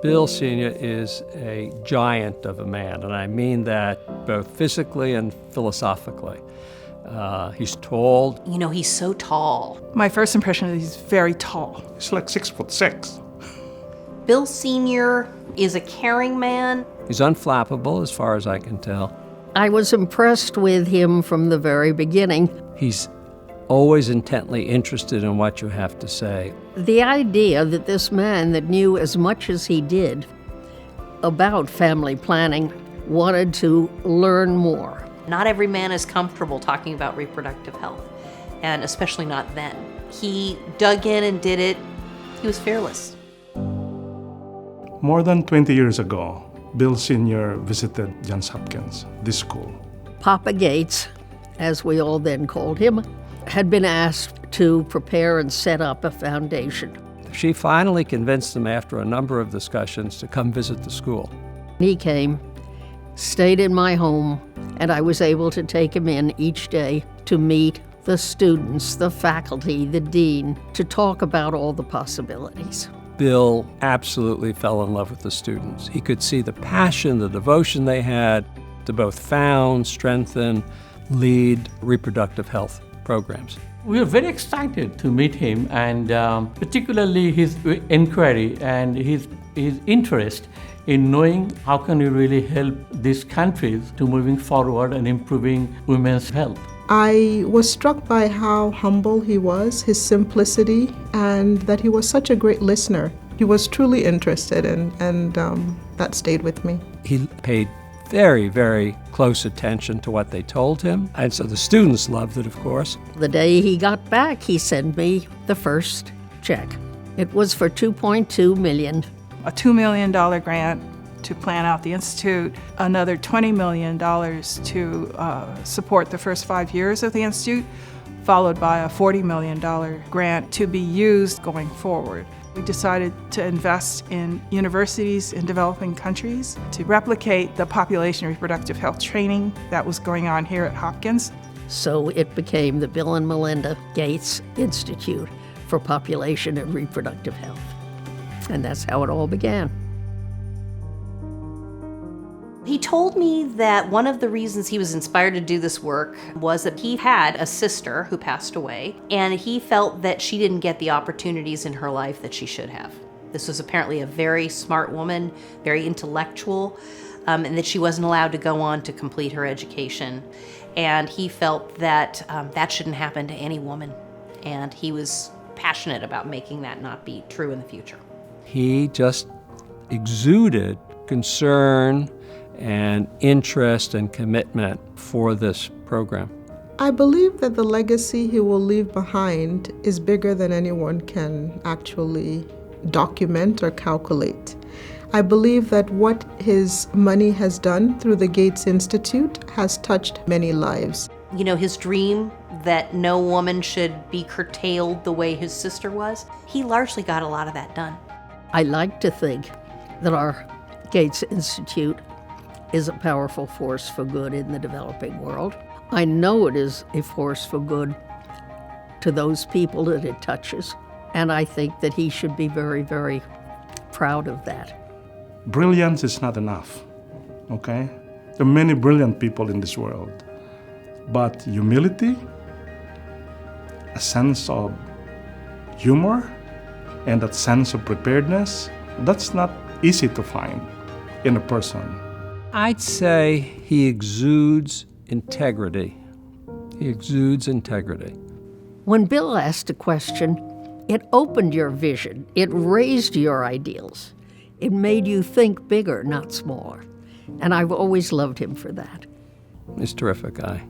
Bill Sr. is a giant of a man, and I mean that both physically and philosophically. He's tall. You know, he's so tall. My first impression is he's very tall. He's like 6'6". Bill Sr. is a caring man. He's unflappable as far as I can tell. I was impressed with him from the very beginning. He's always intently interested in what you have to say. The idea that this man that knew as much as he did about family planning wanted to learn more. Not every man is comfortable talking about reproductive health, and especially not then. He dug in and did it. He was fearless. More than 20 years ago, Bill Sr. visited Johns Hopkins, this school. Papa Gates, as we all then called him, had been asked to prepare and set up a foundation. She finally convinced him after a number of discussions to come visit the school. He came, stayed in my home, and I was able to take him in each day to meet the students, the faculty, the dean, to talk about all the possibilities. Bill absolutely fell in love with the students. He could see the passion, the devotion they had to both found, strengthen, lead reproductive health programs. We were very excited to meet him, and particularly his inquiry and his interest in knowing how can we really help these countries to moving forward and improving women's health. I was struck by how humble he was, his simplicity, and that he was such a great listener. He was truly interested, and that stayed with me. He paid very, very close attention to what they told him, and so the students loved it, of course. The day he got back, he sent me the first check. It was for $2.2 million. A $2 million grant to plan out the Institute, another $20 million to support the first 5 years of the Institute, followed by a $40 million grant to be used going forward. We decided to invest in universities in developing countries to replicate the population reproductive health training that was going on here at Hopkins. So it became the Bill and Melinda Gates Institute for Population and Reproductive Health. And that's how it all began. He told me that one of the reasons he was inspired to do this work was that he had a sister who passed away, and he felt that she didn't get the opportunities in her life that she should have. This was apparently a very smart woman, very intellectual, and that she wasn't allowed to go on to complete her education. And he felt that that shouldn't happen to any woman, and he was passionate about making that not be true in the future. He just exuded concern and interest and commitment for this program. I believe that the legacy he will leave behind is bigger than anyone can actually document or calculate. I believe that what his money has done through the Gates Institute has touched many lives. You know, his dream that no woman should be curtailed the way his sister was, he largely got a lot of that done. I like to think that our Gates Institute is a powerful force for good in the developing world. I know it is a force for good to those people that it touches, and I think that he should be very, very proud of that. Brilliance is not enough, okay? There are many brilliant people in this world, but humility, a sense of humor, and that sense of preparedness, that's not easy to find in a person. I'd say he exudes integrity. He exudes integrity. When Bill asked a question, it opened your vision. It raised your ideals. It made you think bigger, not smaller. And I've always loved him for that. He's a terrific guy.